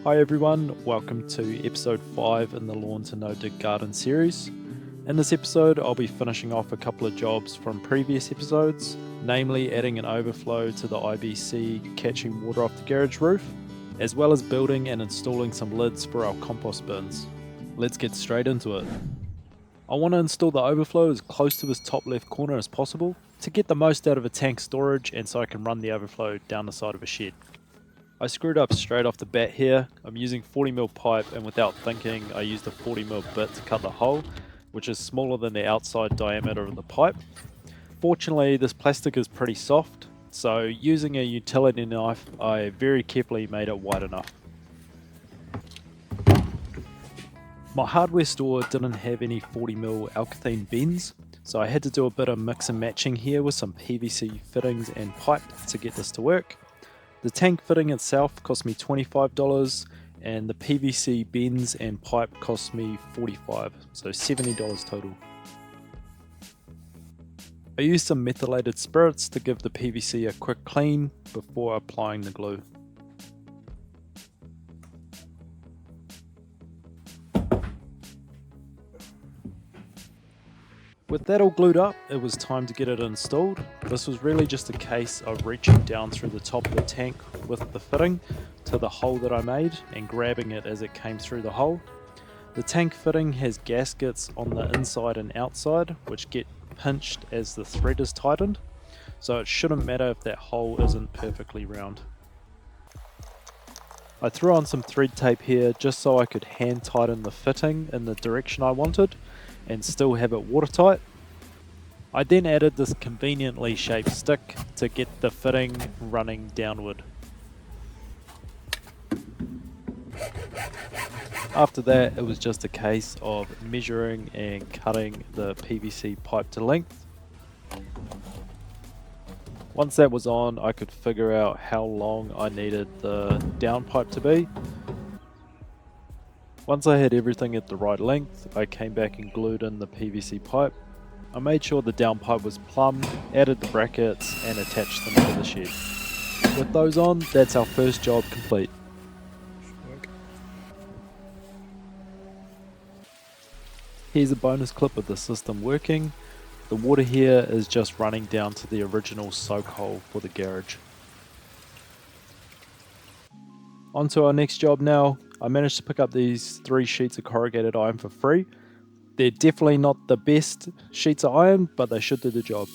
Hi everyone, welcome to episode 5 in the Lawn to No Dig Garden series. In this episode I'll be finishing off a couple of jobs from previous episodes, namely adding an overflow to the IBC catching water off the garage roof, as well as building and installing some lids for our compost bins. Let's get straight into it. I want to install the overflow as close to this top left corner as possible to get the most out of a tank storage and so I can run the overflow down the side of a shed. I screwed up straight off the bat here. I'm using 40mm pipe, and without thinking I used a 40mm bit to cut the hole, which is smaller than the outside diameter of the pipe. Fortunately this plastic is pretty soft, so using a utility knife I very carefully made it wide enough. My hardware store didn't have any 40mm alkathene bins, so I had to do a bit of mix and matching here with some PVC fittings and pipe to get this to work. The tank fitting itself cost me $25 and the PVC bins and pipe cost me $45, so $70 total. I used some methylated spirits to give the PVC a quick clean before applying the glue. With that all glued up, it was time to get it installed. This was really just a case of reaching down through the top of the tank with the fitting to the hole that I made and grabbing it as it came through the hole. The tank fitting has gaskets on the inside and outside which get pinched as the thread is tightened, so it shouldn't matter if that hole isn't perfectly round. I threw on some thread tape here just so I could hand tighten the fitting in the direction I wanted and still have it watertight. I then added this conveniently shaped stick to get the fitting running downward. After that it was just a case of measuring and cutting the PVC pipe to length. Once that was on, I could figure out how long I needed the down pipe to be. Once I had everything at the right length, I came back and glued in the PVC pipe. I made sure the down pipe was plumb, added the brackets and attached them to the shed. With those on, that's our first job complete. Here's a bonus clip of the system working. The water here is just running down to the original soak hole for the garage. On to our next job now. I managed to pick up these 3 sheets of corrugated iron for free. They're definitely not the best sheets of iron, but they should do the job.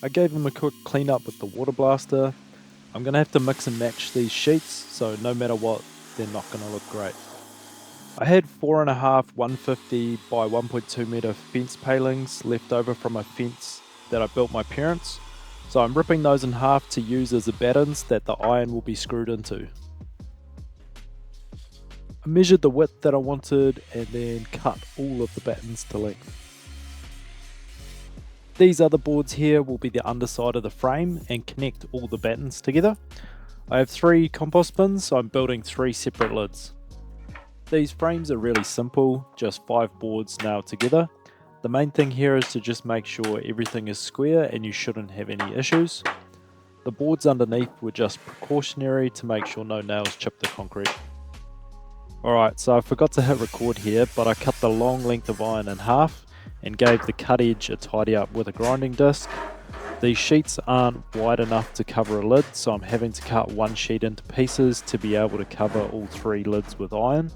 I gave them a quick clean up with the water blaster. I'm going to have to mix and match these sheets, so no matter what, they're not going to look great. I had 4.5 150 by 1.2 meter fence palings left over from a fence that I built my parents, so I'm ripping those in half to use as the battens that the iron will be screwed into. I measured the width that I wanted and then cut all of the battens to length. These other boards here will be the underside of the frame and connect all the battens together. I have 3 compost bins, so I'm building 3 separate lids. These frames are really simple, just 5 boards nailed together. The main thing here is to just make sure everything is square and you shouldn't have any issues. The boards underneath were just precautionary to make sure no nails chip the concrete. Alright, so I forgot to hit record here, but I cut the long length of iron in half and gave the cut edge a tidy up with a grinding disc. These sheets aren't wide enough to cover a lid, so I'm having to cut one sheet into pieces to be able to cover all 3 lids with iron.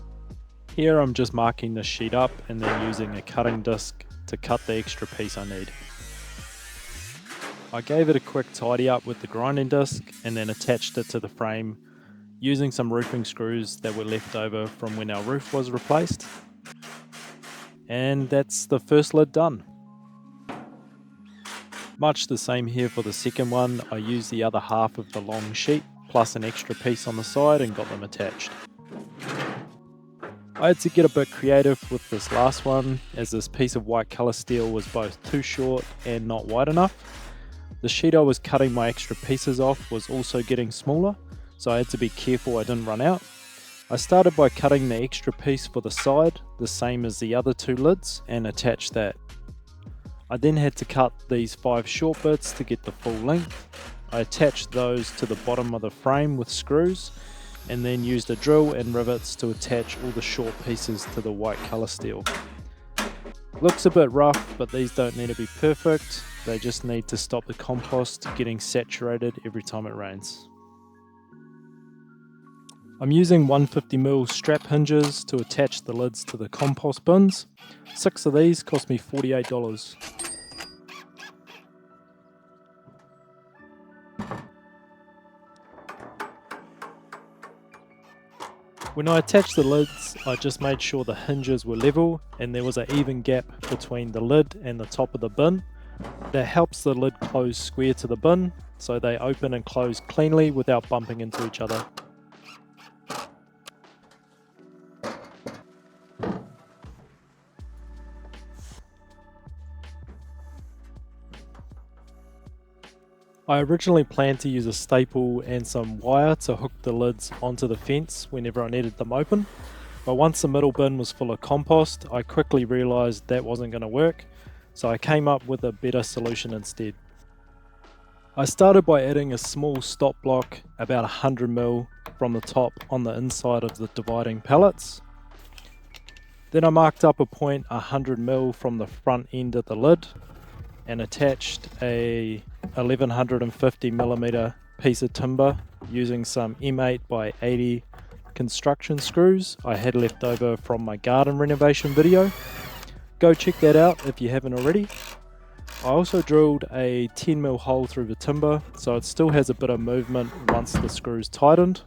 Here I'm just marking the sheet up and then using a cutting disc to cut the extra piece I need. I gave it a quick tidy up with the grinding disc and then attached it to the frame using some roofing screws that were left over from when our roof was replaced. And that's the first lid done. Much the same here for the second one. I used the other half of the long sheet plus an extra piece on the side and got them attached. I had to get a bit creative with this last one as this piece of white colour steel was both too short and not wide enough. The sheet I was cutting my extra pieces off was also getting smaller, so I had to be careful I didn't run out. I started by cutting the extra piece for the side, the same as the other 2 lids, and attached that. I then had to cut these 5 short bits to get the full length. I attached those to the bottom of the frame with screws and then used a drill and rivets to attach all the short pieces to the white colour steel. Looks a bit rough, but these don't need to be perfect, they just need to stop the compost getting saturated every time it rains. I'm using 150mm strap hinges to attach the lids to the compost bins. 6 of these cost me $48. When I attached the lids, I just made sure the hinges were level and there was an even gap between the lid and the top of the bin. That helps the lid close square to the bin, so they open and close cleanly without bumping into each other. I originally planned to use a staple and some wire to hook the lids onto the fence whenever I needed them open, but once the middle bin was full of compost, I quickly realised that wasn't going to work, so I came up with a better solution instead. I started by adding a small stop block about 100mm from the top on the inside of the dividing pallets. Then I marked up a point 100mm from the front end of the lid and attached a 1150mm piece of timber using some M8 by 80 construction screws I had left over from my garden renovation video. Go check that out if you haven't already. I also drilled a 10mm hole through the timber so it still has a bit of movement once the screws tightened.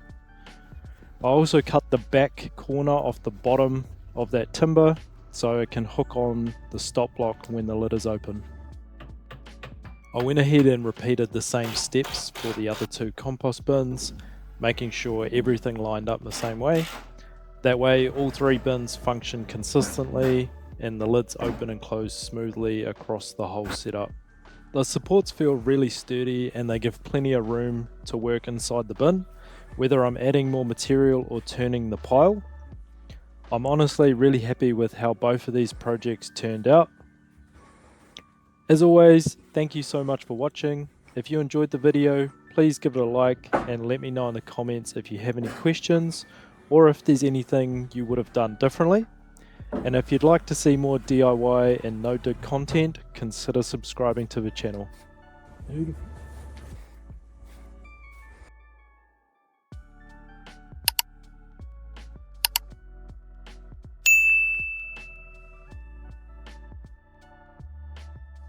I also cut the back corner off the bottom of that timber so it can hook on the stop block when the lid is open. I went ahead and repeated the same steps for the other 2 compost bins, making sure everything lined up the same way. That way all 3 bins function consistently and the lids open and close smoothly across the whole setup. The supports feel really sturdy and they give plenty of room to work inside the bin, whether I'm adding more material or turning the pile. I'm honestly really happy with how both of these projects turned out. As always, thank you so much for watching. If you enjoyed the video, please give it a like and let me know in the comments if you have any questions or if there's anything you would have done differently. And if you'd like to see more DIY and no-dig content, consider subscribing to the channel. Beautiful.